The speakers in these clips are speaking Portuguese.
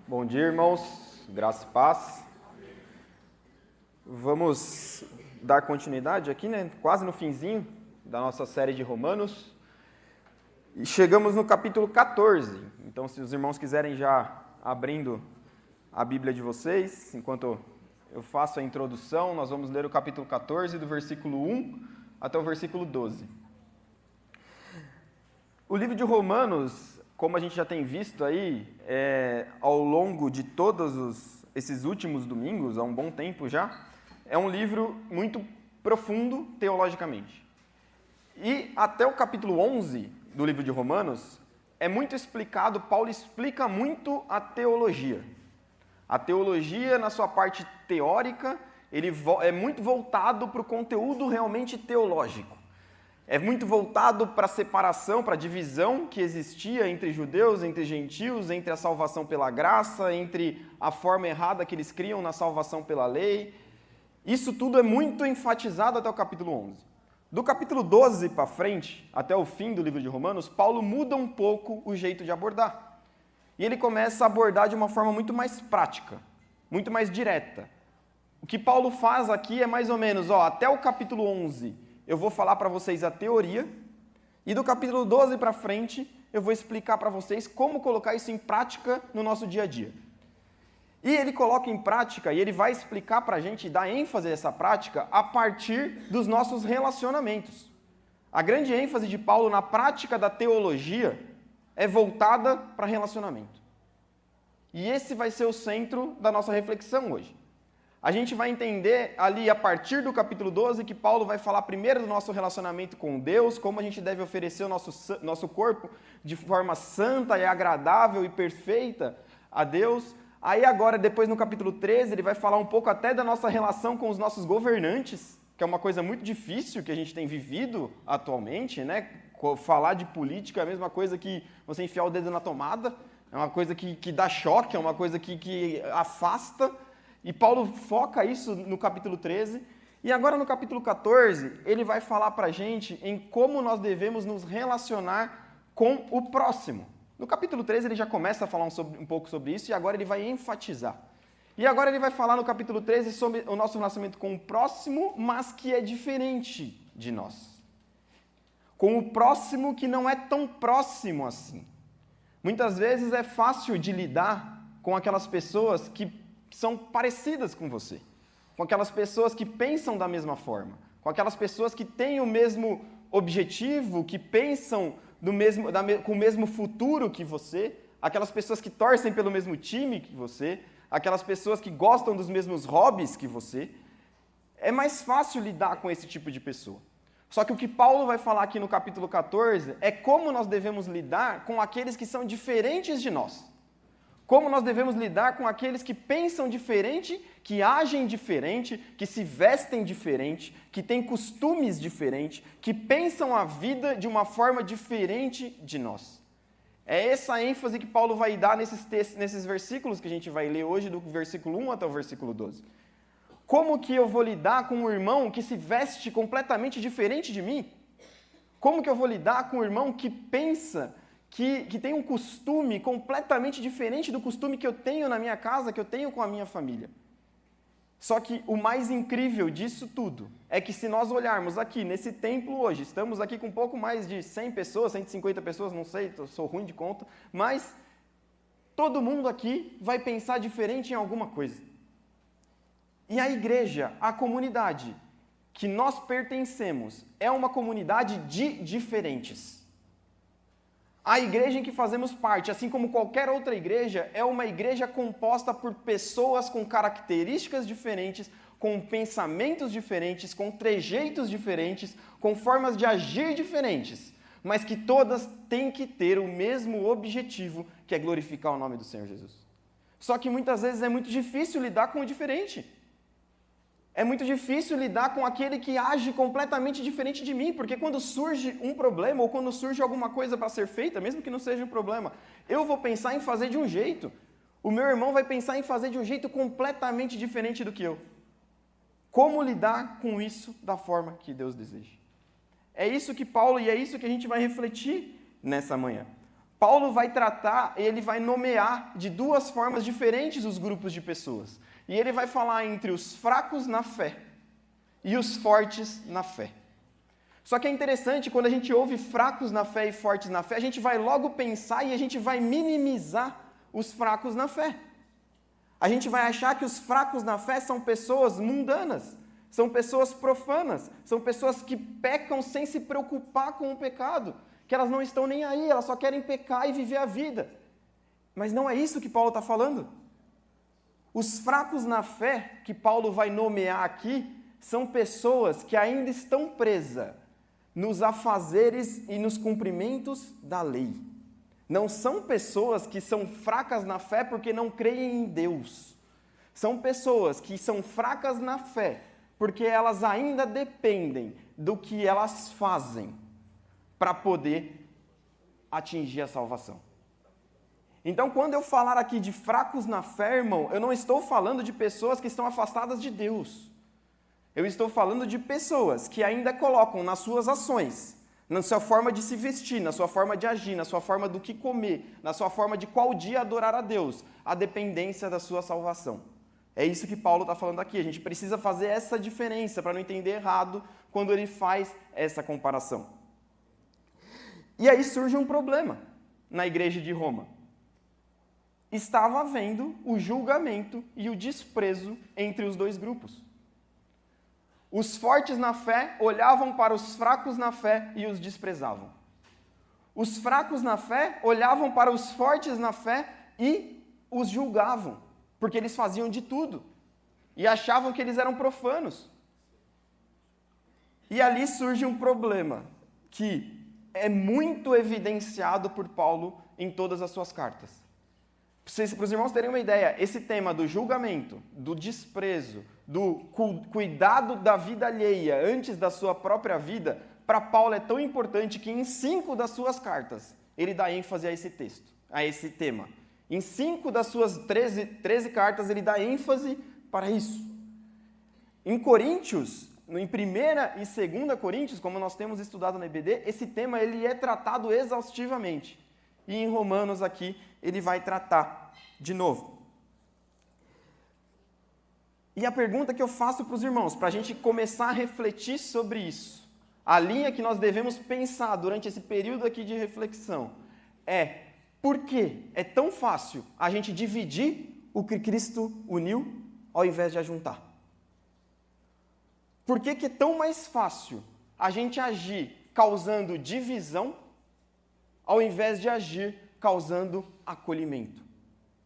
Bom dia, irmãos. Graça e paz. Vamos dar continuidade aqui, né? Quase no finzinho da nossa série de Romanos. E chegamos no capítulo 14. Então, se os irmãos quiserem já abrindo a Bíblia de vocês, enquanto eu faço a introdução, nós vamos ler o capítulo 14, do versículo 1 até o versículo 12. O livro de Romanos, como a gente já tem visto aí, ao longo de todos esses últimos domingos, há um bom tempo já, é um livro muito profundo teologicamente. E até o capítulo 11 do livro de Romanos, é muito explicado, Paulo explica muito a teologia. A teologia, na sua parte teórica, ele é muito voltado para o conteúdo realmente teológico. É muito voltado para a separação, para a divisão que existia entre judeus, entre gentios, entre a salvação pela graça, entre a forma errada que eles criam na salvação pela lei. Isso tudo é muito enfatizado até o capítulo 11. Do capítulo 12 para frente, até o fim do livro de Romanos, Paulo muda um pouco o jeito de abordar. E ele começa a abordar de uma forma muito mais prática, muito mais direta. O que Paulo faz aqui é mais ou menos, até o capítulo 11, eu vou falar para vocês a teoria, e do capítulo 12 para frente, eu vou explicar para vocês como colocar isso em prática no nosso dia a dia. E ele coloca em prática, e ele vai explicar para a gente, dar ênfase a essa prática, a partir dos nossos relacionamentos. A grande ênfase de Paulo na prática da teologia é voltada para relacionamento. E esse vai ser o centro da nossa reflexão hoje. A gente vai entender ali, a partir do capítulo 12, que Paulo vai falar primeiro do nosso relacionamento com Deus, como a gente deve oferecer o nosso corpo de forma santa e agradável e perfeita a Deus. Aí agora, depois no capítulo 13, ele vai falar um pouco até da nossa relação com os nossos governantes, que é uma coisa muito difícil que a gente tem vivido atualmente, né? Falar de política é a mesma coisa que você enfiar o dedo na tomada, é uma coisa que dá choque, é uma coisa que afasta. E Paulo foca isso no capítulo 13. E agora no capítulo 14, ele vai falar para a gente em como nós devemos nos relacionar com o próximo. No capítulo 13 ele já começa a falar um pouco sobre isso e agora ele vai enfatizar. E agora ele vai falar no capítulo 13 sobre o nosso relacionamento com o próximo, mas que é diferente de nós. Com o próximo que não é tão próximo assim. Muitas vezes é fácil de lidar com aquelas pessoas que são parecidas com você, com aquelas pessoas que pensam da mesma forma, com aquelas pessoas que têm o mesmo objetivo, que pensam com o mesmo futuro que você, aquelas pessoas que torcem pelo mesmo time que você, aquelas pessoas que gostam dos mesmos hobbies que você. É mais fácil lidar com esse tipo de pessoa. Só que o que Paulo vai falar aqui no capítulo 14 é como nós devemos lidar com aqueles que são diferentes de nós. Como nós devemos lidar com aqueles que pensam diferente, que agem diferente, que se vestem diferente, que têm costumes diferentes, que pensam a vida de uma forma diferente de nós. É essa ênfase que Paulo vai dar nesses versículos que a gente vai ler hoje, do versículo 1 até o versículo 12. Como que eu vou lidar com um irmão que se veste completamente diferente de mim? Como que eu vou lidar com um irmão que pensa que tem um costume completamente diferente do costume que eu tenho na minha casa, que eu tenho com a minha família? Só que o mais incrível disso tudo é que se nós olharmos aqui nesse templo hoje, estamos aqui com um pouco mais de 100 pessoas, 150 pessoas, não sei, sou ruim de conta, mas todo mundo aqui vai pensar diferente em alguma coisa. E a igreja, a comunidade que nós pertencemos, é uma comunidade de diferentes. A igreja em que fazemos parte, assim como qualquer outra igreja, é uma igreja composta por pessoas com características diferentes, com pensamentos diferentes, com trejeitos diferentes, com formas de agir diferentes, mas que todas têm que ter o mesmo objetivo, que é glorificar o nome do Senhor Jesus. Só que muitas vezes é muito difícil lidar com o diferente. É muito difícil lidar com aquele que age completamente diferente de mim, porque quando surge um problema ou quando surge alguma coisa para ser feita, mesmo que não seja um problema, eu vou pensar em fazer de um jeito. O meu irmão vai pensar em fazer de um jeito completamente diferente do que eu. Como lidar com isso da forma que Deus deseja? É isso que Paulo, e é isso que a gente vai refletir nessa manhã. Paulo vai tratar, ele vai nomear de duas formas diferentes os grupos de pessoas. E ele vai falar entre os fracos na fé e os fortes na fé. Só que é interessante, quando a gente ouve fracos na fé e fortes na fé, a gente vai logo pensar e a gente vai minimizar os fracos na fé. A gente vai achar que os fracos na fé são pessoas mundanas, são pessoas profanas, são pessoas que pecam sem se preocupar com o pecado, que elas não estão nem aí, elas só querem pecar e viver a vida. Mas não é isso que Paulo está falando. Os fracos na fé, que Paulo vai nomear aqui, são pessoas que ainda estão presas nos afazeres e nos cumprimentos da lei. Não são pessoas que são fracas na fé porque não creem em Deus. São pessoas que são fracas na fé porque elas ainda dependem do que elas fazem para poder atingir a salvação. Então, quando eu falar aqui de fracos na fé, irmão, eu não estou falando de pessoas que estão afastadas de Deus. Eu estou falando de pessoas que ainda colocam nas suas ações, na sua forma de se vestir, na sua forma de agir, na sua forma do que comer, na sua forma de qual dia adorar a Deus, a dependência da sua salvação. É isso que Paulo está falando aqui. A gente precisa fazer essa diferença para não entender errado quando ele faz essa comparação. E aí surge um problema na igreja de Roma. Estava havendo o julgamento e o desprezo entre os dois grupos. Os fortes na fé olhavam para os fracos na fé e os desprezavam. Os fracos na fé olhavam para os fortes na fé e os julgavam, porque eles faziam de tudo e achavam que eles eram profanos. E ali surge um problema que é muito evidenciado por Paulo em todas as suas cartas. Para os irmãos terem uma ideia, esse tema do julgamento, do desprezo, do cuidado da vida alheia antes da sua própria vida, para Paulo é tão importante que em 5 das suas cartas ele dá ênfase a esse texto, a esse tema. Em 5 das suas 13 cartas ele dá ênfase para isso. Em Coríntios, em 1ª e 2ª Coríntios, como nós temos estudado na EBD, esse tema ele é tratado exaustivamente. E em Romanos aqui ele vai tratar de novo. E a pergunta que eu faço para os irmãos, para a gente começar a refletir sobre isso, a linha que nós devemos pensar durante esse período aqui de reflexão é: por que é tão fácil a gente dividir o que Cristo uniu ao invés de ajuntar? Por que é tão mais fácil a gente agir causando divisão ao invés de agir causando acolhimento?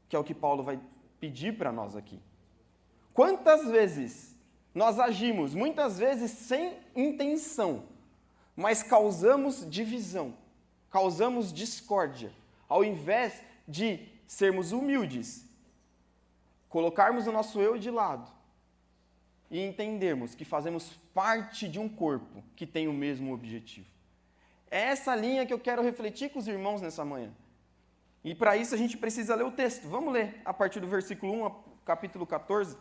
Que é o que Paulo vai pedir para nós aqui. Quantas vezes nós agimos, muitas vezes sem intenção, mas causamos divisão, causamos discórdia, ao invés de sermos humildes, colocarmos o nosso eu de lado e entendermos que fazemos parte de um corpo que tem o mesmo objetivo. É essa linha que eu quero refletir com os irmãos nessa manhã. E para isso a gente precisa ler o texto. Vamos ler a partir do versículo 1 ao capítulo 14.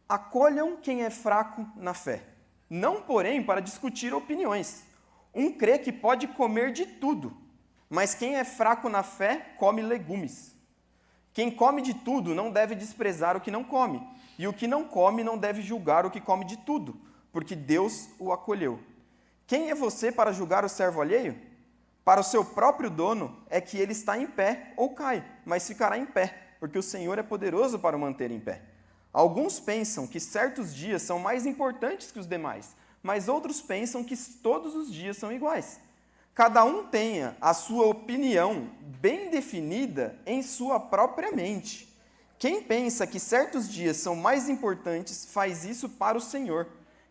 Acolham quem é fraco na fé, não porém para discutir opiniões. Um crê que pode comer de tudo, mas quem é fraco na fé come legumes. Quem come de tudo não deve desprezar o que não come, e o que não come não deve julgar o que come de tudo, porque Deus o acolheu. Quem é você para julgar o servo alheio? Para o seu próprio dono é que ele está em pé ou cai, mas ficará em pé, porque o Senhor é poderoso para o manter em pé. Alguns pensam que certos dias são mais importantes que os demais, mas outros pensam que todos os dias são iguais. Cada um tenha a sua opinião bem definida em sua própria mente. Quem pensa que certos dias são mais importantes faz isso para o Senhor.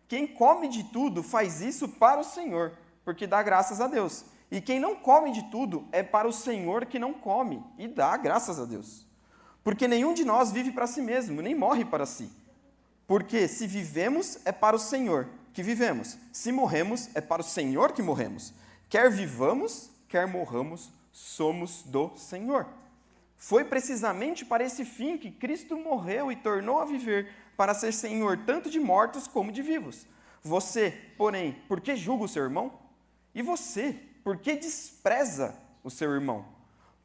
Quem come de tudo faz isso para o Senhor, porque dá graças a Deus. E quem não come de tudo é para o Senhor que não come e dá graças a Deus. Porque nenhum de nós vive para si mesmo, nem morre para si. Porque se vivemos, é para o Senhor que vivemos. Se morremos, é para o Senhor que morremos. Quer vivamos, quer morramos, somos do Senhor. Foi precisamente para esse fim que Cristo morreu e tornou a viver, para ser Senhor tanto de mortos como de vivos. Você, porém, por que julga o seu irmão? E você, por que despreza o seu irmão?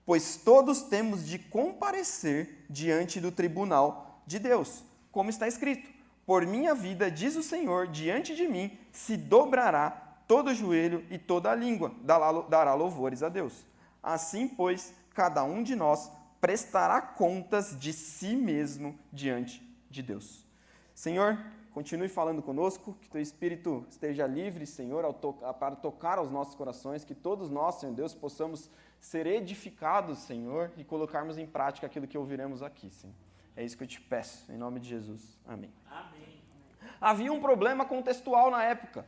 Pois todos temos de comparecer diante do tribunal de Deus, como está escrito: por minha vida, diz o Senhor, diante de mim se dobrará todo joelho e toda a língua dará louvores a Deus. Assim, pois, cada um de nós prestará contas de si mesmo diante de Deus. Senhor, continue falando conosco, que Teu Espírito esteja livre, Senhor, para tocar aos nossos corações, que todos nós, Senhor Deus, possamos ser edificados, Senhor, e colocarmos em prática aquilo que ouviremos aqui, Senhor. É isso que eu te peço, em nome de Jesus. Amém. Amém. Havia um problema contextual na época.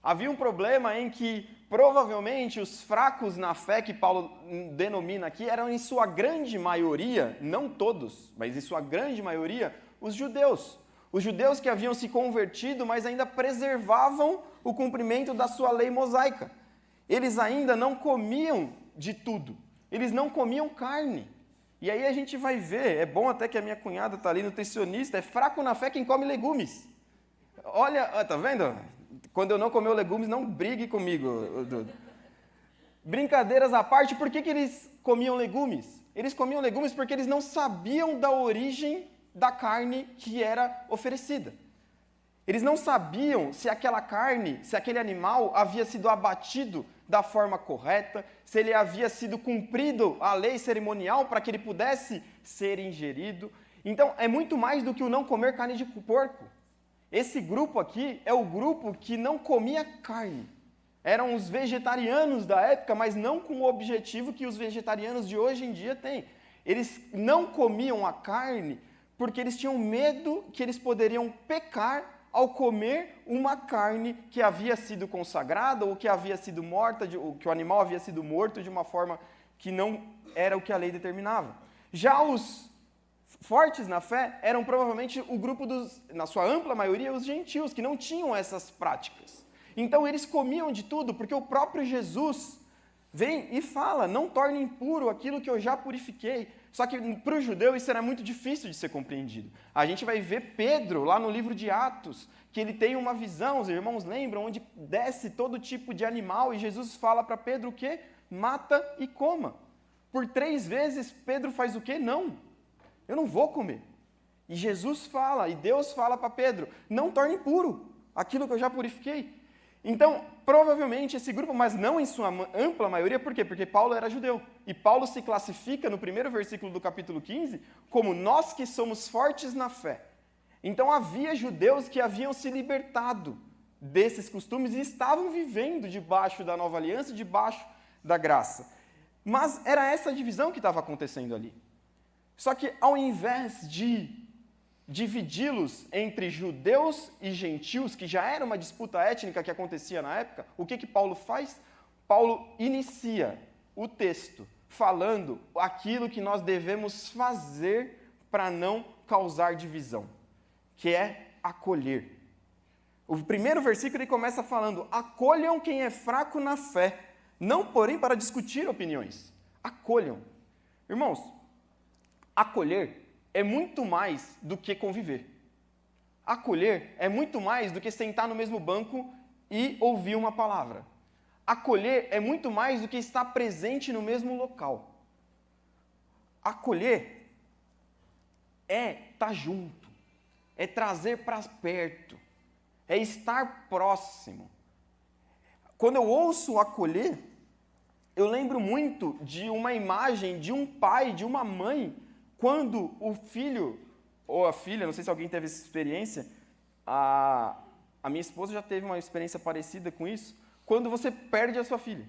Havia um problema em que, provavelmente, os fracos na fé que Paulo denomina aqui eram, em sua grande maioria, não todos, mas em sua grande maioria, os judeus. Os judeus que haviam se convertido, mas ainda preservavam o cumprimento da sua lei mosaica. Eles ainda não comiam de tudo. Eles não comiam carne. E aí a gente vai ver, é bom até que a minha cunhada está ali, nutricionista, é fraco na fé quem come legumes. Olha, tá vendo? Quando eu não comer legumes, não brigue comigo, Dudu. Brincadeiras à parte, por que eles comiam legumes? Eles comiam legumes porque eles não sabiam da origem da carne que era oferecida. Eles não sabiam se aquela carne, se aquele animal havia sido abatido da forma correta, se ele havia sido cumprido a lei cerimonial para que ele pudesse ser ingerido. Então, é muito mais do que o não comer carne de porco. Esse grupo aqui é o grupo que não comia carne. Eram os vegetarianos da época, mas não com o objetivo que os vegetarianos de hoje em dia têm. Eles não comiam a carne porque eles tinham medo que eles poderiam pecar ao comer uma carne que havia sido consagrada ou que havia sido morta, que o animal havia sido morto de uma forma que não era o que a lei determinava. Já os fortes na fé eram provavelmente o grupo na sua ampla maioria, os gentios, que não tinham essas práticas. Então eles comiam de tudo, porque o próprio Jesus vem e fala: não torne impuro aquilo que eu já purifiquei. Só que para o judeu isso era muito difícil de ser compreendido. A gente vai ver Pedro lá no livro de Atos, que ele tem uma visão, os irmãos lembram, onde desce todo tipo de animal e Jesus fala para Pedro o quê? Mata e coma. Por 3 vezes Pedro faz o quê? Não, eu não vou comer. E Jesus fala, e Deus fala para Pedro: não torne impuro aquilo que eu já purifiquei. Então, provavelmente esse grupo, mas não em sua ampla maioria, por quê? Porque Paulo era judeu. E Paulo se classifica no primeiro versículo do capítulo 15 como nós que somos fortes na fé. Então havia judeus que haviam se libertado desses costumes e estavam vivendo debaixo da nova aliança, debaixo da graça. Mas era essa divisão que estava acontecendo ali. Só que ao invés de dividi-los entre judeus e gentios, que já era uma disputa étnica que acontecia na época, o que Paulo faz? Paulo inicia o texto falando aquilo que nós devemos fazer para não causar divisão, que é acolher. O primeiro versículo ele começa falando: acolham quem é fraco na fé, não porém para discutir opiniões. Acolham. Irmãos, acolher é muito mais do que conviver. Acolher é muito mais do que sentar no mesmo banco e ouvir uma palavra. Acolher é muito mais do que estar presente no mesmo local. Acolher é estar junto, é trazer para perto, é estar próximo. Quando eu ouço acolher, eu lembro muito de uma imagem de um pai, de uma mãe, quando o filho ou a filha, não sei se alguém teve essa experiência, a minha esposa já teve uma experiência parecida com isso, quando você perde a sua filha.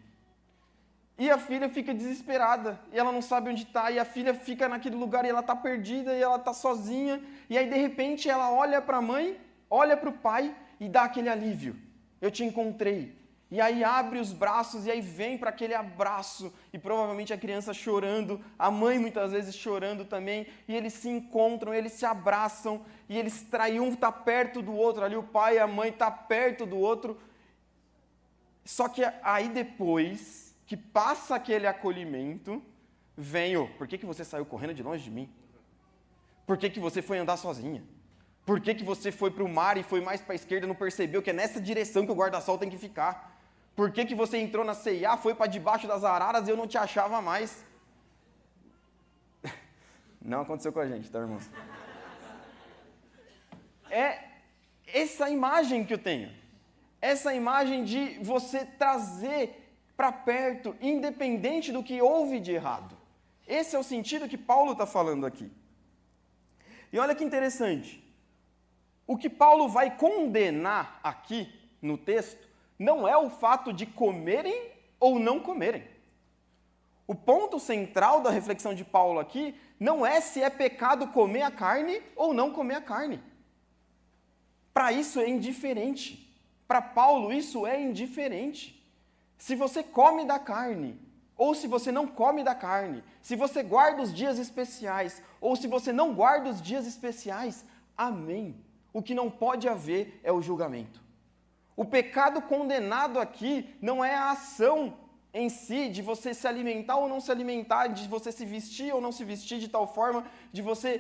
E a filha fica desesperada, e ela não sabe onde está, e a filha fica naquele lugar, e ela está perdida, e ela está sozinha, e aí de repente ela olha para a mãe, olha para o pai, e dá aquele alívio: eu te encontrei. E aí abre os braços, e aí vem para aquele abraço, e provavelmente a criança chorando, a mãe muitas vezes chorando também, e eles se encontram, eles se abraçam, e eles traem, um está perto do outro, ali o pai e a mãe estão perto do outro. Só que aí depois que passa aquele acolhimento, vem por que você saiu correndo de longe de mim? Por que você foi andar sozinha? Por que você foi para o mar e foi mais para a esquerda e não percebeu que é nessa direção que o guarda-sol tem que ficar? Por que você entrou na C&A, foi para debaixo das araras e eu não te achava mais? Não aconteceu com a gente, tá, irmãos? É essa imagem que eu tenho. Essa imagem de você trazer para perto, independente do que houve de errado. Esse é o sentido que Paulo está falando aqui. E olha que interessante. O que Paulo vai condenar aqui no texto não é o fato de comerem ou não comerem. O ponto central da reflexão de Paulo aqui não é se é pecado comer a carne ou não comer a carne. Para isso é indiferente. Para Paulo isso é indiferente. Se você come da carne ou se você não come da carne, se você guarda os dias especiais ou se você não guarda os dias especiais, amém. O que não pode haver é o julgamento. O pecado condenado aqui não é a ação em si, de você se alimentar ou não se alimentar, de você se vestir ou não se vestir de tal forma, de você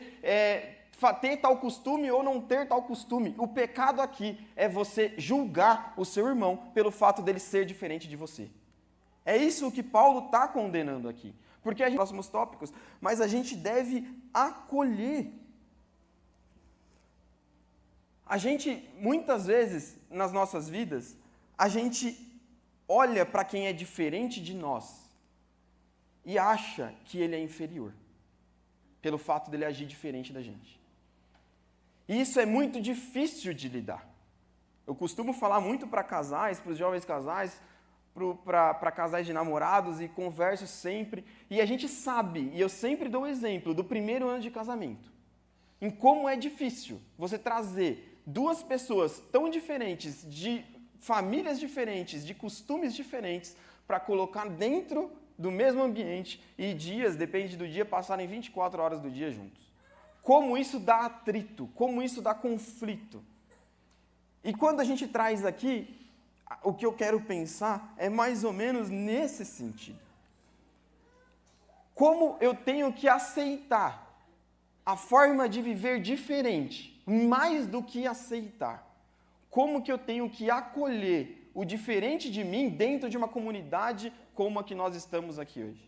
ter tal costume ou não ter tal costume. O pecado aqui é você julgar o seu irmão pelo fato dele ser diferente de você. É isso que Paulo está condenando aqui. Porque a gente, próximos tópicos, mas a gente deve acolher. A gente, muitas vezes, nas nossas vidas, a gente olha para quem é diferente de nós e acha que ele é inferior, pelo fato dele agir diferente da gente. E isso é muito difícil de lidar. Eu costumo falar muito para casais, para os jovens casais, para casais de namorados e converso sempre. E a gente sabe, e eu sempre dou o exemplo do primeiro ano de casamento, em como é difícil você trazer duas pessoas tão diferentes, de famílias diferentes, de costumes diferentes, para colocar dentro do mesmo ambiente e dias, depende do dia, passarem 24 horas do dia juntos. Como isso dá atrito, como isso dá conflito. E quando a gente traz aqui, o que eu quero pensar é mais ou menos nesse sentido. Como eu tenho que aceitar a forma de viver diferente, mais do que aceitar. Como que eu tenho que acolher o diferente de mim dentro de uma comunidade como a que nós estamos aqui hoje?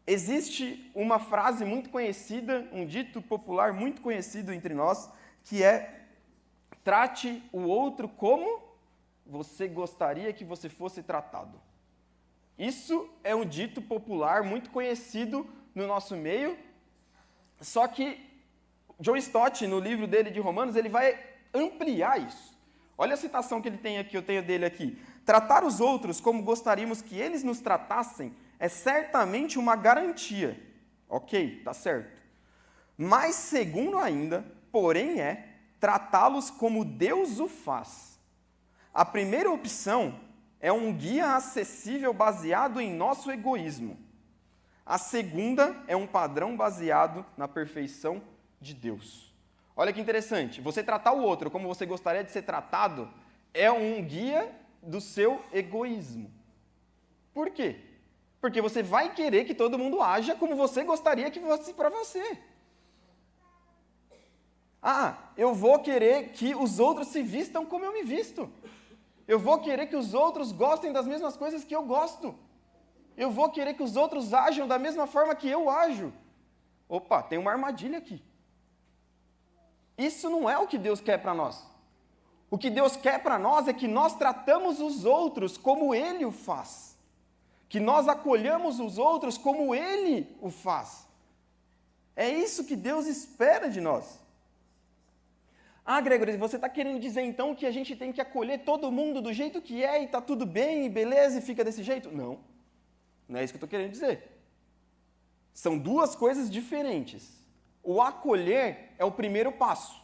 Existe uma frase muito conhecida, um dito popular muito conhecido entre nós, que é: trate o outro como você gostaria que você fosse tratado. Isso é um dito popular muito conhecido no nosso meio, só que John Stott, no livro dele de Romanos, ele vai ampliar isso. Olha a citação que ele tem aqui, eu tenho dele aqui. Tratar os outros como gostaríamos que eles nos tratassem é certamente uma garantia. Ok, tá certo. Mais segundo ainda, porém, é tratá-los como Deus o faz. A primeira opção é um guia acessível baseado em nosso egoísmo. A segunda é um padrão baseado na perfeição de Deus. Olha que interessante, você tratar o outro como você gostaria de ser tratado é um guia do seu egoísmo. Por quê? Porque você vai querer que todo mundo haja como você gostaria que fosse para você. Eu vou querer que os outros se vistam como eu me visto. Eu vou querer que os outros gostem das mesmas coisas que eu gosto. Eu vou querer que os outros ajam da mesma forma que eu ajo. Opa, tem uma armadilha aqui. Isso não é o que Deus quer para nós. O que Deus quer para nós é que nós tratamos os outros como Ele o faz. Que nós acolhamos os outros como Ele o faz. É isso que Deus espera de nós. Gregory, você está querendo dizer então que a gente tem que acolher todo mundo do jeito que é e está tudo bem, e beleza, e fica desse jeito? Não, não é isso que eu estou querendo dizer. São duas coisas diferentes. O acolher é o primeiro passo.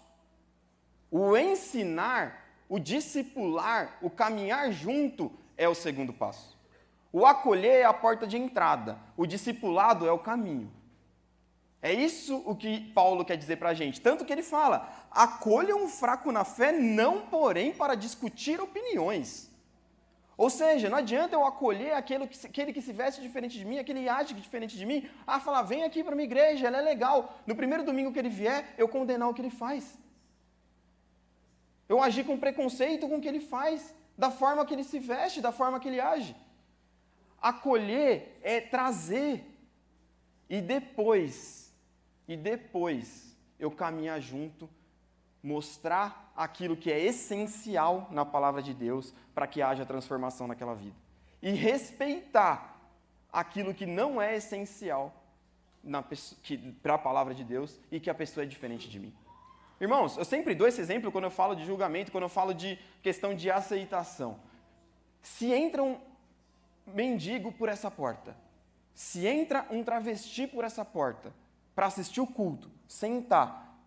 O ensinar, o discipular, o caminhar junto é o segundo passo. O acolher é a porta de entrada, o discipulado é o caminho. É isso o que Paulo quer dizer para a gente. Tanto que ele fala, acolham o fraco na fé, não porém para discutir opiniões. Ou seja, não adianta eu acolher aquele que se veste diferente de mim, aquele que age diferente de mim, falar, vem aqui para a minha igreja, ela é legal. No primeiro domingo que ele vier, eu condenar o que ele faz. Eu agir com preconceito com o que ele faz. da forma que ele se veste, da forma que ele age. Acolher é trazer. E depois eu caminhar junto, mostrar aquilo que é essencial na palavra de Deus para que haja transformação naquela vida. E respeitar aquilo que não é essencial para a palavra de Deus e que a pessoa é diferente de mim. Irmãos, eu sempre dou esse exemplo quando eu falo de julgamento, quando eu falo de questão de aceitação. Se entra um mendigo por essa porta, se entra um travesti por essa porta, para assistir o culto, sentar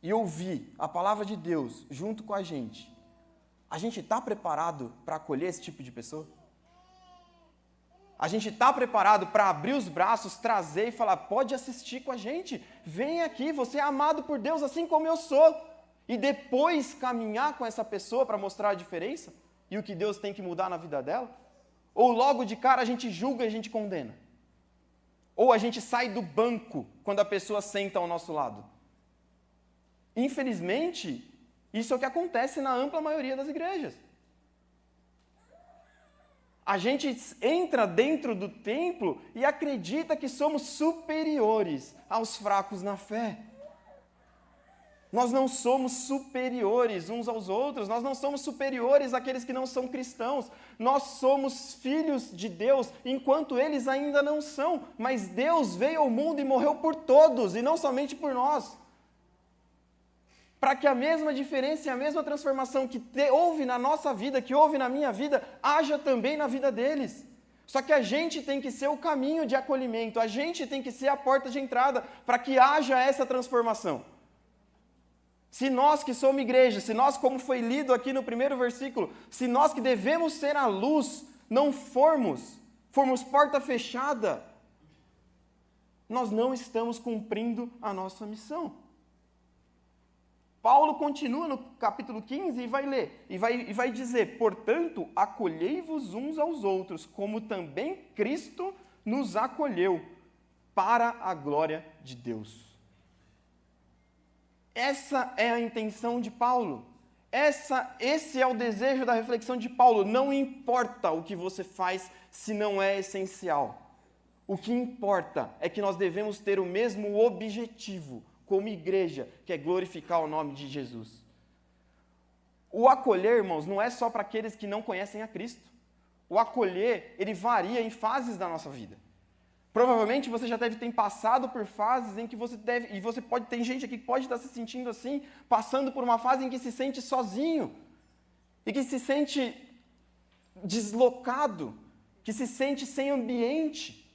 e ouvir a palavra de Deus junto com a gente está preparado para acolher esse tipo de pessoa? A gente está preparado para abrir os braços, trazer e falar, pode assistir com a gente, vem aqui, você é amado por Deus assim como eu sou. E depois caminhar com essa pessoa para mostrar a diferença e o que Deus tem que mudar na vida dela? Ou logo de cara a gente julga e a gente condena? Ou a gente sai do banco quando a pessoa senta ao nosso lado? Infelizmente, isso é o que acontece na ampla maioria das igrejas. A gente entra dentro do templo e acredita que somos superiores aos fracos na fé. Nós não somos superiores uns aos outros, nós não somos superiores àqueles que não são cristãos. Nós somos filhos de Deus, enquanto eles ainda não são. Mas Deus veio ao mundo e morreu por todos, e não somente por nós. Para que a mesma diferença e a mesma transformação que houve na nossa vida, que houve na minha vida, haja também na vida deles. Só que a gente tem que ser o caminho de acolhimento, a gente tem que ser a porta de entrada para que haja essa transformação. Se nós que somos igreja, se nós, como foi lido aqui no primeiro versículo, se nós que devemos ser a luz, não formos porta fechada, nós não estamos cumprindo a nossa missão. Paulo continua no capítulo 15 e vai ler, e vai dizer, portanto, acolhei-vos uns aos outros, como também Cristo nos acolheu, para a glória de Deus. Essa é a intenção de Paulo. Esse é o desejo da reflexão de Paulo. Não importa o que você faz se não é essencial. O que importa é que nós devemos ter o mesmo objetivo como igreja, que é glorificar o nome de Jesus. O acolher, irmãos, não é só para aqueles que não conhecem a Cristo. O acolher, ele varia em fases da nossa vida. Provavelmente você já deve ter passado por fases em que tem gente aqui que pode estar se sentindo assim, passando por uma fase em que se sente sozinho, e que se sente deslocado, que se sente sem ambiente.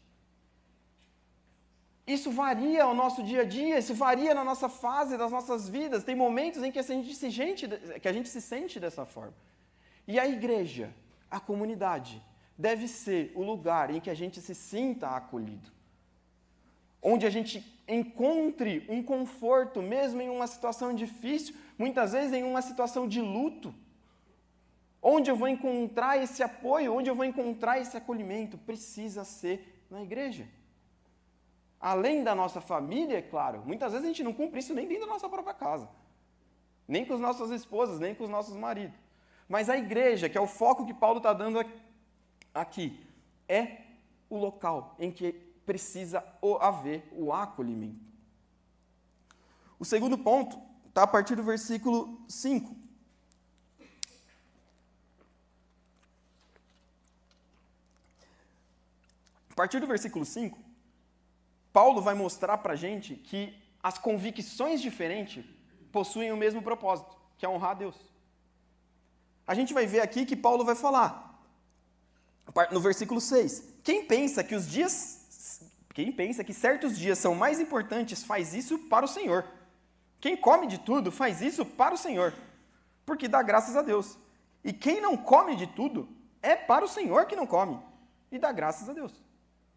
Isso varia ao nosso dia a dia, isso varia na nossa fase das nossas vidas. Tem momentos em que a gente se sente dessa forma. E a igreja, a comunidade, deve ser o lugar em que a gente se sinta acolhido. Onde a gente encontre um conforto, mesmo em uma situação difícil, muitas vezes em uma situação de luto. Onde eu vou encontrar esse apoio, onde eu vou encontrar esse acolhimento, precisa ser na igreja. Além da nossa família, é claro, muitas vezes a gente não cumpre isso nem dentro da nossa própria casa. Nem com as nossas esposas, nem com os nossos maridos. Mas a igreja, que é o foco que Paulo está dando aqui, é o local em que precisa haver o acolhimento. O segundo ponto está a partir do versículo 5. A partir do versículo 5, Paulo vai mostrar para a gente que as convicções diferentes possuem o mesmo propósito, que é honrar a Deus. A gente vai ver aqui que Paulo vai falar, no versículo 6, quem pensa que certos dias são mais importantes, faz isso para o Senhor. Quem come de tudo, faz isso para o Senhor, porque dá graças a Deus. E quem não come de tudo, é para o Senhor que não come, e dá graças a Deus.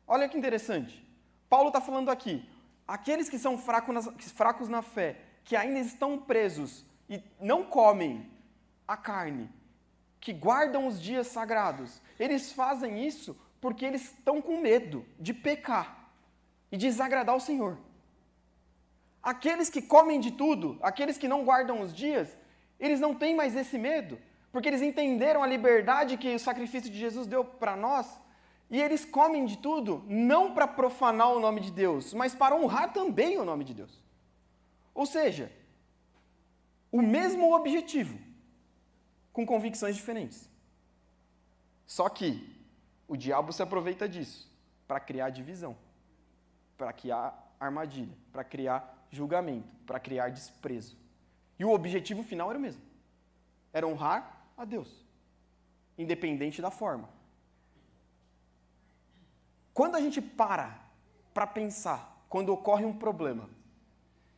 Olha que interessante. Paulo está falando aqui, aqueles que são fracos na fé, que ainda estão presos e não comem a carne, que guardam os dias sagrados, eles fazem isso porque eles estão com medo de pecar e desagradar o Senhor. Aqueles que comem de tudo, aqueles que não guardam os dias, eles não têm mais esse medo, porque eles entenderam a liberdade que o sacrifício de Jesus deu para nós, e eles comem de tudo, não para profanar o nome de Deus, mas para honrar também o nome de Deus. Ou seja, o mesmo objetivo, com convicções diferentes. Só que o diabo se aproveita disso para criar divisão, para criar armadilha, para criar julgamento, para criar desprezo. E o objetivo final era o mesmo. Era honrar a Deus, independente da forma. Quando a gente para pensar, quando ocorre um problema,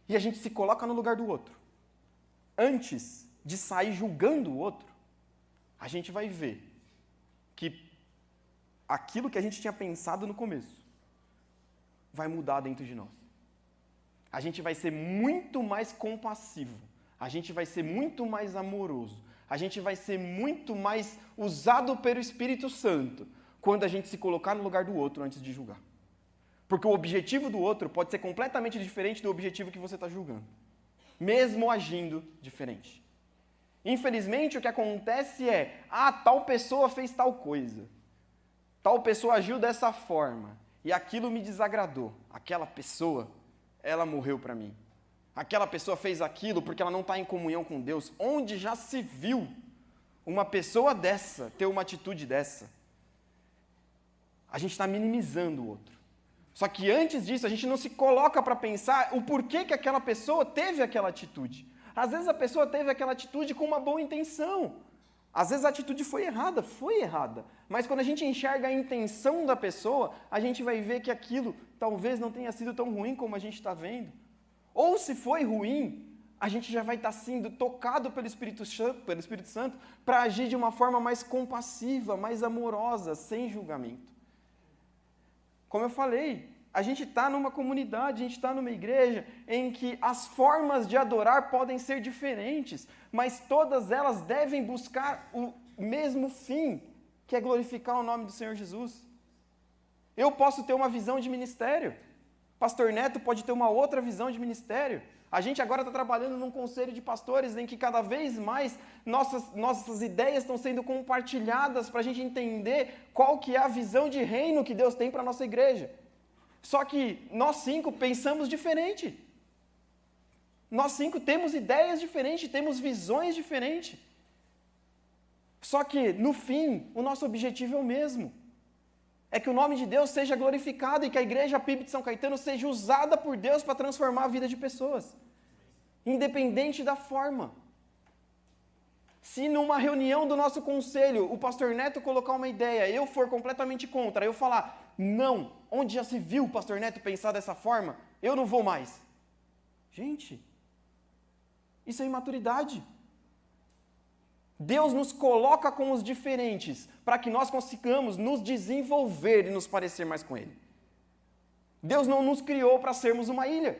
e a gente se coloca no lugar do outro, antes de sair julgando o outro, a gente vai ver que aquilo que a gente tinha pensado no começo vai mudar dentro de nós. A gente vai ser muito mais compassivo, a gente vai ser muito mais amoroso, a gente vai ser muito mais usado pelo Espírito Santo quando a gente se colocar no lugar do outro antes de julgar. Porque o objetivo do outro pode ser completamente diferente do objetivo que você está julgando, mesmo agindo diferente. Infelizmente, o que acontece é, tal pessoa fez tal coisa, tal pessoa agiu dessa forma, e aquilo me desagradou. Aquela pessoa, ela morreu para mim. Aquela pessoa fez aquilo porque ela não está em comunhão com Deus. Onde já se viu uma pessoa dessa ter uma atitude dessa? A gente está minimizando o outro. Só que antes disso, a gente não se coloca para pensar o porquê que aquela pessoa teve aquela atitude. Às vezes a pessoa teve aquela atitude com uma boa intenção. Às vezes a atitude foi errada. Mas quando a gente enxerga a intenção da pessoa, a gente vai ver que aquilo talvez não tenha sido tão ruim como a gente está vendo. Ou se foi ruim, a gente já vai estar sendo tocado pelo Espírito Santo para agir de uma forma mais compassiva, mais amorosa, sem julgamento. Como eu falei, a gente está numa comunidade, a gente está numa igreja em que as formas de adorar podem ser diferentes, mas todas elas devem buscar o mesmo fim, que é glorificar o nome do Senhor Jesus. Eu posso ter uma visão de ministério, Pastor Neto pode ter uma outra visão de ministério. A gente agora está trabalhando num conselho de pastores em que cada vez mais nossas ideias estão sendo compartilhadas para a gente entender qual que é a visão de reino que Deus tem para a nossa igreja. Só que nós 5 pensamos diferente. Nós 5 temos ideias diferentes, temos visões diferentes. Só que, no fim, o nosso objetivo é o mesmo. É que o nome de Deus seja glorificado e que a igreja PIB de São Caetano seja usada por Deus para transformar a vida de pessoas. Independente da forma. Se numa reunião do nosso conselho, o pastor Neto colocar uma ideia, eu for completamente contra, eu falar, não, onde já se viu o pastor Neto pensar dessa forma, eu não vou mais. Gente, isso é imaturidade. Deus nos coloca com os diferentes para que nós consigamos nos desenvolver e nos parecer mais com Ele. Deus não nos criou para sermos uma ilha.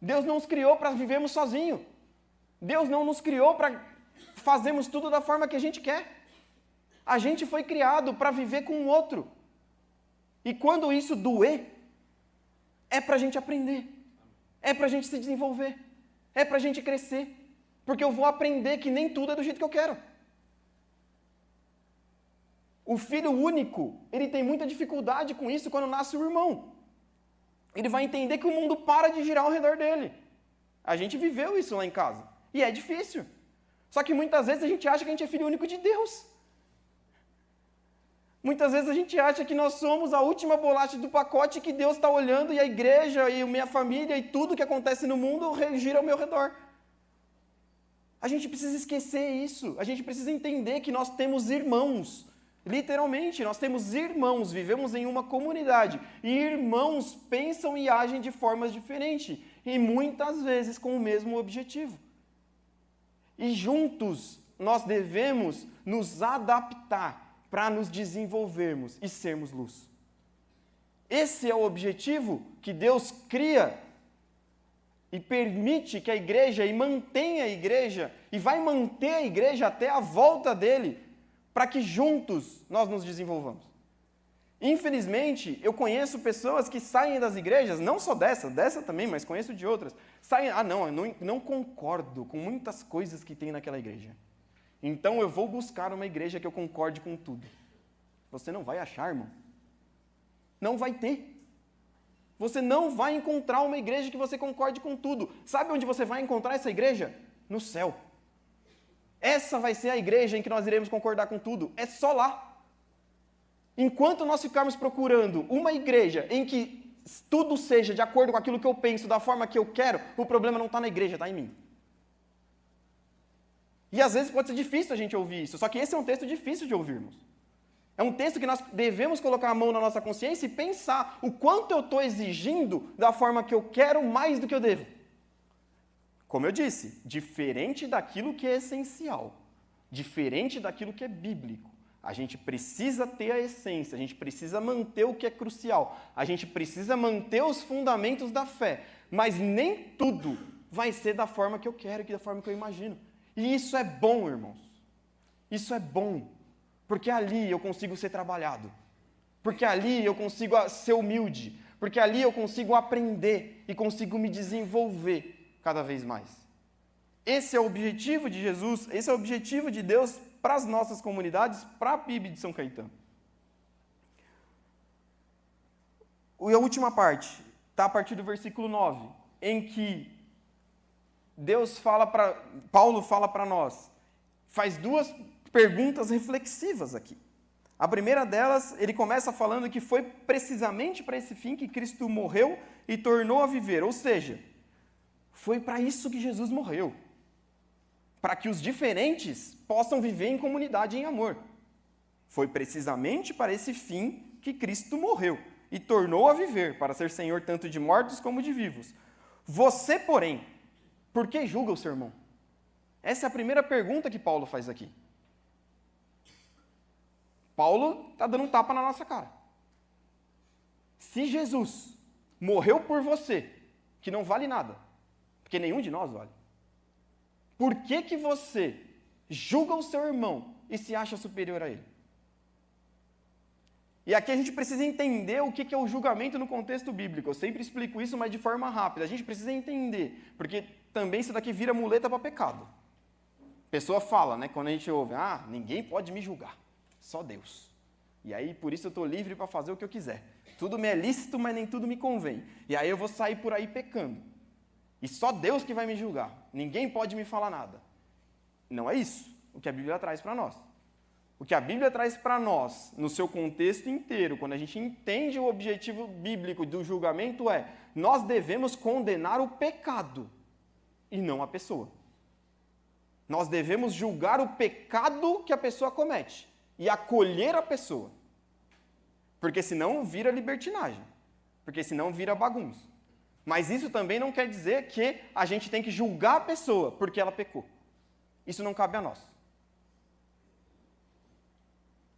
Deus não nos criou para vivermos sozinhos. Deus não nos criou para fazermos tudo da forma que a gente quer. A gente foi criado para viver com o outro. E quando isso doer, é para a gente aprender. É para a gente se desenvolver. É para a gente crescer. Porque eu vou aprender que nem tudo é do jeito que eu quero. O filho único, ele tem muita dificuldade com isso quando nasce o irmão. Ele vai entender que o mundo para de girar ao redor dele. A gente viveu isso lá em casa. E é difícil. Só que muitas vezes a gente acha que a gente é filho único de Deus. Muitas vezes a gente acha que nós somos a última bolacha do pacote que Deus está olhando e a igreja e a minha família e tudo que acontece no mundo gira ao meu redor. A gente precisa esquecer isso. A gente precisa entender que nós temos irmãos. Literalmente, nós temos irmãos, vivemos em uma comunidade. E irmãos pensam e agem de formas diferentes. E muitas vezes com o mesmo objetivo. E juntos nós devemos nos adaptar para nos desenvolvermos e sermos luz. Esse é o objetivo que Deus cria e permite que a igreja, e mantenha a igreja, e vai manter a igreja até a volta dele, para que juntos nós nos desenvolvamos. Infelizmente, eu conheço pessoas que saem das igrejas, não só dessa também, mas conheço de outras, saem, eu não concordo com muitas coisas que tem naquela igreja. Então eu vou buscar uma igreja que eu concorde com tudo. Você não vai achar, irmão. Não vai ter. Você não vai encontrar uma igreja que você concorde com tudo. Sabe onde você vai encontrar essa igreja? No céu. Essa vai ser a igreja em que nós iremos concordar com tudo. É só lá. Enquanto nós ficarmos procurando uma igreja em que tudo seja de acordo com aquilo que eu penso, da forma que eu quero, o problema não está na igreja, está em mim. E às vezes pode ser difícil a gente ouvir isso, só que esse é um texto difícil de ouvirmos. É um texto que nós devemos colocar a mão na nossa consciência e pensar o quanto eu estou exigindo da forma que eu quero mais do que eu devo. Como eu disse, diferente daquilo que é essencial, diferente daquilo que é bíblico. A gente precisa ter a essência, a gente precisa manter o que é crucial, a gente precisa manter os fundamentos da fé, mas nem tudo vai ser da forma que eu quero e da forma que eu imagino. E isso é bom, irmãos. Isso é bom, porque ali eu consigo ser trabalhado, porque ali eu consigo ser humilde, porque ali eu consigo aprender e consigo me desenvolver cada vez mais. Esse é o objetivo de Jesus, esse é o objetivo de Deus para as nossas comunidades, para a PIB de São Caetano. E a última parte está a partir do versículo 9, em que Paulo fala para nós, faz duas perguntas reflexivas aqui. A primeira delas, ele começa falando que foi precisamente para esse fim que Cristo morreu e tornou a viver, ou seja, foi para isso que Jesus morreu, para que os diferentes possam viver em comunidade e em amor. Foi precisamente para esse fim que Cristo morreu e tornou a viver, para ser Senhor tanto de mortos como de vivos. Você, porém, por que julga o seu irmão? Essa é a primeira pergunta que Paulo faz aqui. Paulo está dando um tapa na nossa cara. Se Jesus morreu por você, que não vale nada, porque nenhum de nós vale, por que você julga o seu irmão e se acha superior a ele? E aqui a gente precisa entender o que é o julgamento no contexto bíblico. Eu sempre explico isso, mas de forma rápida. A gente precisa entender, porque também isso daqui vira muleta para pecado. A pessoa fala, né, quando a gente ouve, ninguém pode me julgar, só Deus. E aí, por isso eu estou livre para fazer o que eu quiser. Tudo me é lícito, mas nem tudo me convém. E aí eu vou sair por aí pecando. E só Deus que vai me julgar. Ninguém pode me falar nada. Não é isso o que a Bíblia traz para nós. O que a Bíblia traz para nós, no seu contexto inteiro, quando a gente entende o objetivo bíblico do julgamento nós devemos condenar o pecado e não a pessoa. Nós devemos julgar o pecado que a pessoa comete e acolher a pessoa. Porque senão vira libertinagem. Porque senão vira bagunça. Mas isso também não quer dizer que a gente tem que julgar a pessoa porque ela pecou. Isso não cabe a nós.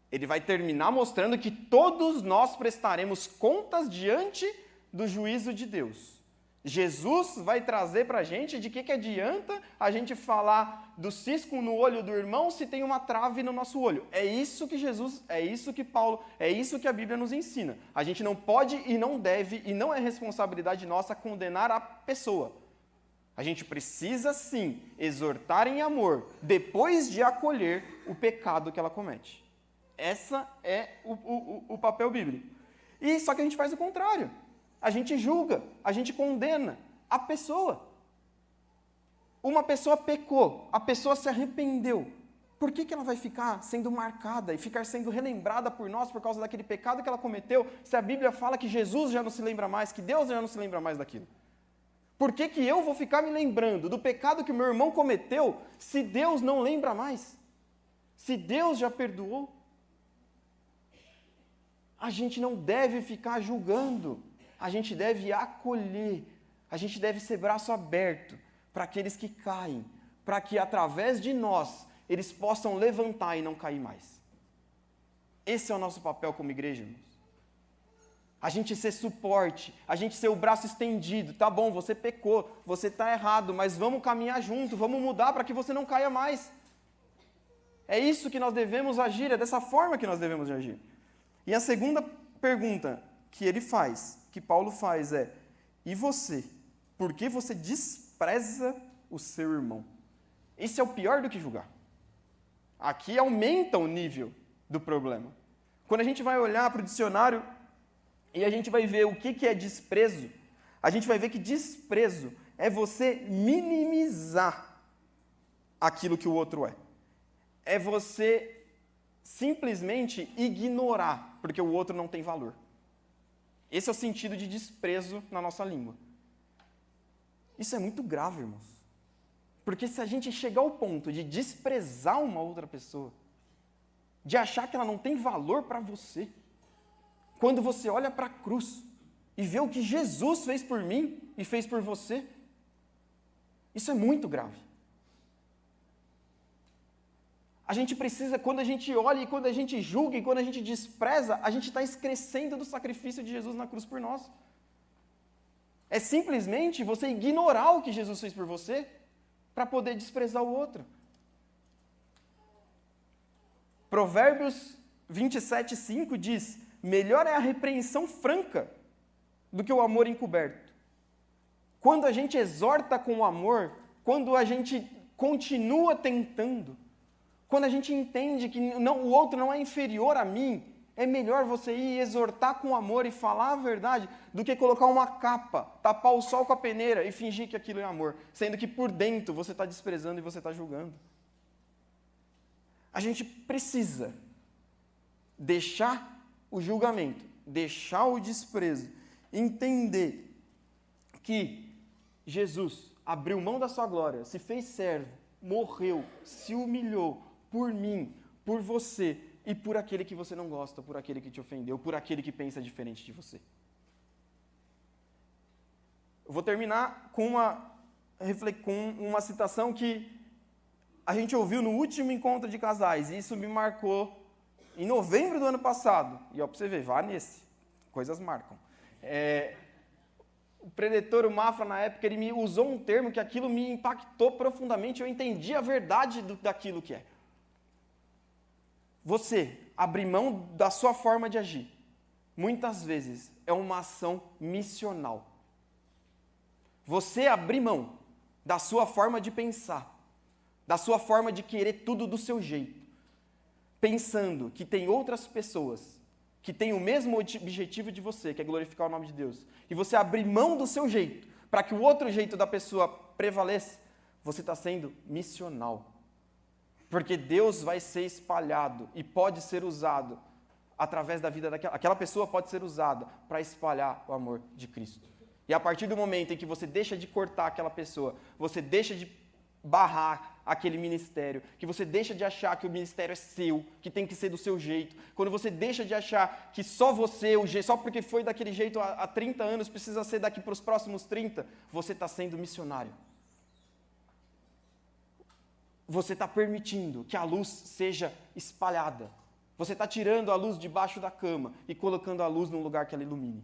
Ele vai terminar mostrando que todos nós prestaremos contas diante do juízo de Deus. Jesus vai trazer para a gente de que adianta a gente falar do cisco no olho do irmão se tem uma trave no nosso olho. É isso que Jesus, é isso que Paulo, é isso que a Bíblia nos ensina. A gente não pode e não deve, e não é responsabilidade nossa condenar a pessoa. A gente precisa sim exortar em amor, depois de acolher o pecado que ela comete. Essa é o papel bíblico. E só que a gente faz o contrário. A gente julga, a gente condena a pessoa. Uma pessoa pecou, a pessoa se arrependeu. Por que ela vai ficar sendo marcada e ficar sendo relembrada por nós por causa daquele pecado que ela cometeu, se a Bíblia fala que Jesus já não se lembra mais, que Deus já não se lembra mais daquilo? Por que eu vou ficar me lembrando do pecado que o meu irmão cometeu se Deus não lembra mais? Se Deus já perdoou? A gente não deve ficar julgando, a gente deve acolher, a gente deve ser braço aberto para aqueles que caem, para que através de nós eles possam levantar e não cair mais. Esse é o nosso papel como igreja, irmãos. A gente ser suporte, a gente ser o braço estendido. Tá bom, você pecou, você está errado, mas vamos caminhar junto, vamos mudar para que você não caia mais. É isso que nós devemos agir, é dessa forma que nós devemos agir. E a segunda pergunta que ele faz, que Paulo faz e você? Por que você despreza o seu irmão? Esse é o pior do que julgar. Aqui aumenta o nível do problema. Quando a gente vai olhar para o dicionário e a gente vai ver o que é desprezo, a gente vai ver que desprezo é você minimizar aquilo que o outro é. É você simplesmente ignorar, porque o outro não tem valor. Esse é o sentido de desprezo na nossa língua. Isso é muito grave, irmãos. Porque se a gente chegar ao ponto de desprezar uma outra pessoa, de achar que ela não tem valor para você, quando você olha para a cruz e vê o que Jesus fez por mim e fez por você, isso é muito grave. A gente precisa, quando a gente olha e quando a gente julga e quando a gente despreza, a gente está excrescendo do sacrifício de Jesus na cruz por nós. É simplesmente você ignorar o que Jesus fez por você para poder desprezar o outro. Provérbios 27:5 diz: melhor é a repreensão franca do que o amor encoberto. Quando a gente exorta com amor, quando a gente continua tentando, quando a gente entende que o outro não é inferior a mim, é melhor você ir exortar com amor e falar a verdade do que colocar uma capa, tapar o sol com a peneira e fingir que aquilo é amor, sendo que por dentro você está desprezando e você está julgando. A gente precisa deixar o julgamento, deixar o desprezo, entender que Jesus abriu mão da sua glória, se fez servo, morreu, se humilhou por mim, por você e por aquele que você não gosta, por aquele que te ofendeu, por aquele que pensa diferente de você. Eu vou terminar com uma citação que a gente ouviu no último encontro de casais, e isso me marcou em novembro do ano passado. E ó, para você ver, vá nesse, coisas marcam. O preletor, o Mafra, na época, ele me usou um termo que aquilo me impactou profundamente, eu entendi a verdade daquilo que é. Você abrir mão da sua forma de agir, muitas vezes é uma ação missional. Você abrir mão da sua forma de pensar, da sua forma de querer tudo do seu jeito, pensando que tem outras pessoas que têm o mesmo objetivo de você, que é glorificar o nome de Deus, e você abrir mão do seu jeito para que o outro jeito da pessoa prevaleça, você está sendo missional. Porque Deus vai ser espalhado e pode ser usado através da vida daquela pessoa, pode ser usada para espalhar o amor de Cristo. E a partir do momento em que você deixa de cortar aquela pessoa, você deixa de barrar aquele ministério, que você deixa de achar que o ministério é seu, que tem que ser do seu jeito, quando você deixa de achar que só você, só porque foi daquele jeito há 30 anos, precisa ser daqui para os próximos 30, você está sendo missionário. Você está permitindo que a luz seja espalhada. Você está tirando a luz debaixo da cama e colocando a luz num lugar que ela ilumine.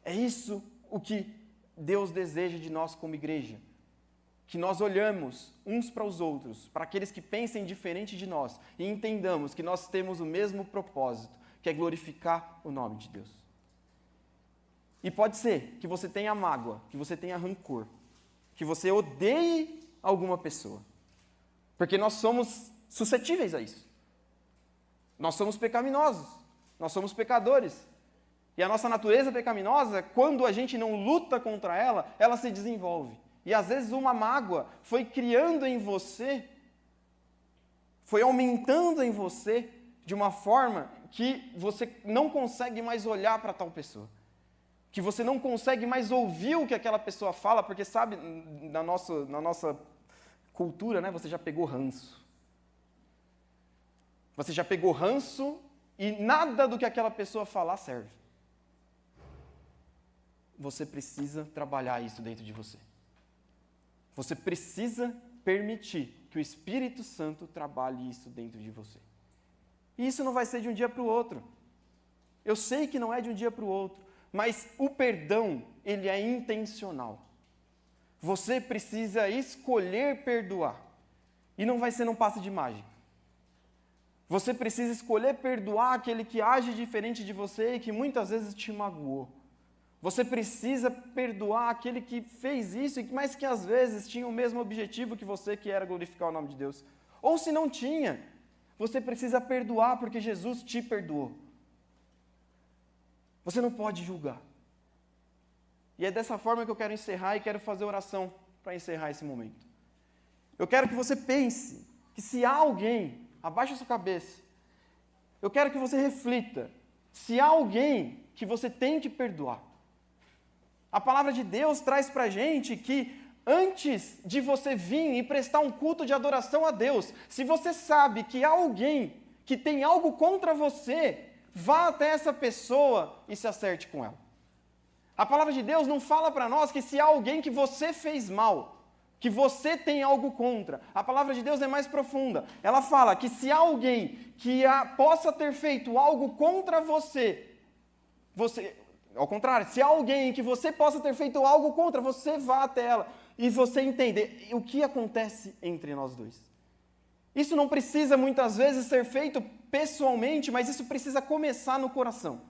É isso o que Deus deseja de nós como igreja. Que nós olhamos uns para os outros, para aqueles que pensem diferente de nós, e entendamos que nós temos o mesmo propósito, que é glorificar o nome de Deus. E pode ser que você tenha mágoa, que você tenha rancor, que você odeie alguma pessoa. Porque nós somos suscetíveis a isso. Nós somos pecaminosos. Nós somos pecadores. E a nossa natureza pecaminosa, quando a gente não luta contra ela, ela se desenvolve. E às vezes uma mágoa foi criando em você, foi aumentando em você de uma forma que você não consegue mais olhar para tal pessoa. Que você não consegue mais ouvir o que aquela pessoa fala, porque sabe, na nossa cultura, né, você já pegou ranço. Você já pegou ranço e nada do que aquela pessoa falar serve. Você precisa trabalhar isso dentro de você. Você precisa permitir que o Espírito Santo trabalhe isso dentro de você. E isso não vai ser de um dia para o outro. Eu sei que não é de um dia para o outro, mas o perdão, ele é intencional. Você precisa escolher perdoar. E não vai ser num passe de mágica. Você precisa escolher perdoar aquele que age diferente de você e que muitas vezes te magoou. Você precisa perdoar aquele que fez isso, mas que às vezes tinha o mesmo objetivo que você, que era glorificar o nome de Deus. Ou se não tinha, você precisa perdoar porque Jesus te perdoou. Você não pode julgar. E é dessa forma que eu quero encerrar e quero fazer oração para encerrar esse momento. Eu quero que você pense que se há alguém, abaixe a sua cabeça, eu quero que você reflita, se há alguém que você tem que perdoar. A palavra de Deus traz para a gente que antes de você vir e prestar um culto de adoração a Deus, se você sabe que há alguém que tem algo contra você, vá até essa pessoa e se acerte com ela. A palavra de Deus não fala para nós que se há alguém que você fez mal, que você tem algo contra. A palavra de Deus é mais profunda. Ela fala que se há alguém que possa ter feito algo contra você, ao contrário, se há alguém que você possa ter feito algo contra, você vá até ela e você entende o que acontece entre nós dois. Isso não precisa muitas vezes ser feito pessoalmente, mas isso precisa começar no coração.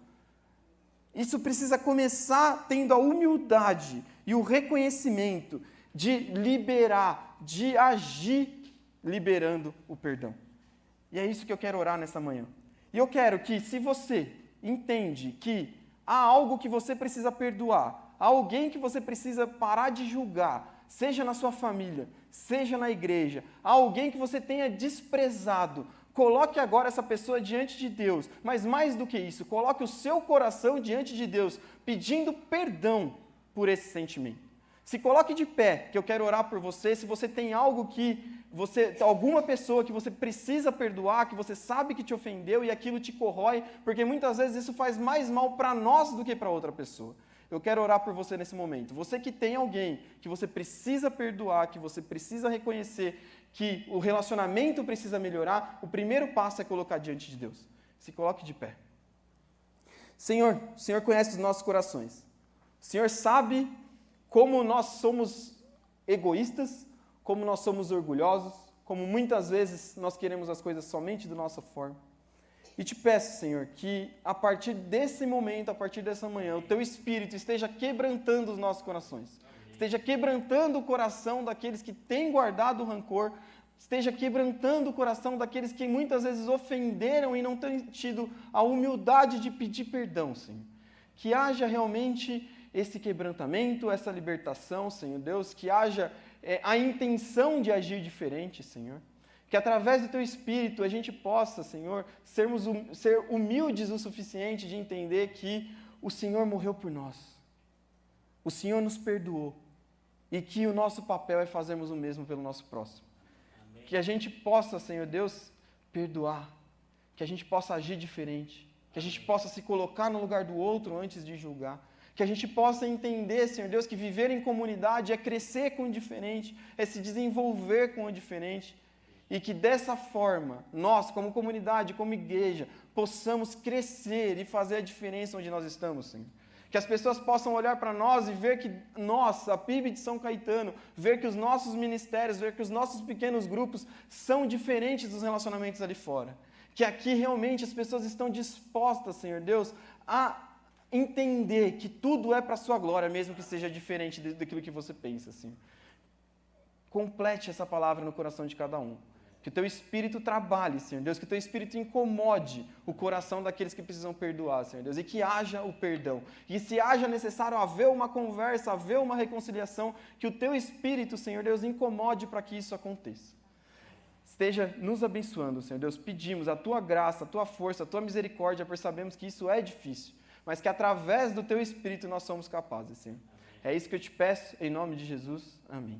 Isso precisa começar tendo a humildade e o reconhecimento de liberar, de agir liberando o perdão. E é isso que eu quero orar nessa manhã. E eu quero que, se você entende que há algo que você precisa perdoar, há alguém que você precisa parar de julgar, seja na sua família, seja na igreja, há alguém que você tenha desprezado, coloque agora essa pessoa diante de Deus, mas mais do que isso, coloque o seu coração diante de Deus, pedindo perdão por esse sentimento. Se coloque de pé, que eu quero orar por você, se você tem algo alguma pessoa que você precisa perdoar, que você sabe que te ofendeu e aquilo te corrói, porque muitas vezes isso faz mais mal para nós do que para outra pessoa. Eu quero orar por você nesse momento. Você que tem alguém que você precisa perdoar, que você precisa reconhecer que o relacionamento precisa melhorar, o primeiro passo é colocar diante de Deus. Se coloque de pé. Senhor, o Senhor conhece os nossos corações. O Senhor sabe como nós somos egoístas, como nós somos orgulhosos, como muitas vezes nós queremos as coisas somente da nossa forma. E te peço, Senhor, que a partir desse momento, a partir dessa manhã, o Teu Espírito esteja quebrantando os nossos corações. Esteja quebrantando o coração daqueles que têm guardado o rancor, esteja quebrantando o coração daqueles que muitas vezes ofenderam e não têm tido a humildade de pedir perdão, Senhor. Que haja realmente esse quebrantamento, essa libertação, Senhor Deus, que haja a intenção de agir diferente, Senhor. Que através do Teu Espírito a gente possa, Senhor, ser humildes o suficiente de entender que o Senhor morreu por nós. O Senhor nos perdoou. E que o nosso papel é fazermos o mesmo pelo nosso próximo. Amém. Que a gente possa, Senhor Deus, perdoar. Que a gente possa agir diferente. Que a gente possa se colocar no lugar do outro antes de julgar. Que a gente possa entender, Senhor Deus, que viver em comunidade é crescer com o diferente, é se desenvolver com o diferente. E que dessa forma, nós, como comunidade, como igreja, possamos crescer e fazer a diferença onde nós estamos, Senhor. Que as pessoas possam olhar para nós e ver que nós, a PIB de São Caetano, ver que os nossos ministérios, ver que os nossos pequenos grupos são diferentes dos relacionamentos ali fora. Que aqui realmente as pessoas estão dispostas, Senhor Deus, a entender que tudo é para a sua glória, mesmo que seja diferente daquilo que você pensa, Senhor. Complete essa palavra no coração de cada um. Que o Teu Espírito trabalhe, Senhor Deus, que o Teu Espírito incomode o coração daqueles que precisam perdoar, Senhor Deus, e que haja o perdão. E se haja necessário haver uma conversa, haver uma reconciliação, que o Teu Espírito, Senhor Deus, incomode para que isso aconteça. Esteja nos abençoando, Senhor Deus, pedimos a Tua graça, a Tua força, a Tua misericórdia, pois sabemos que isso é difícil, mas que através do Teu Espírito nós somos capazes, Senhor. É isso que eu te peço, em nome de Jesus. Amém.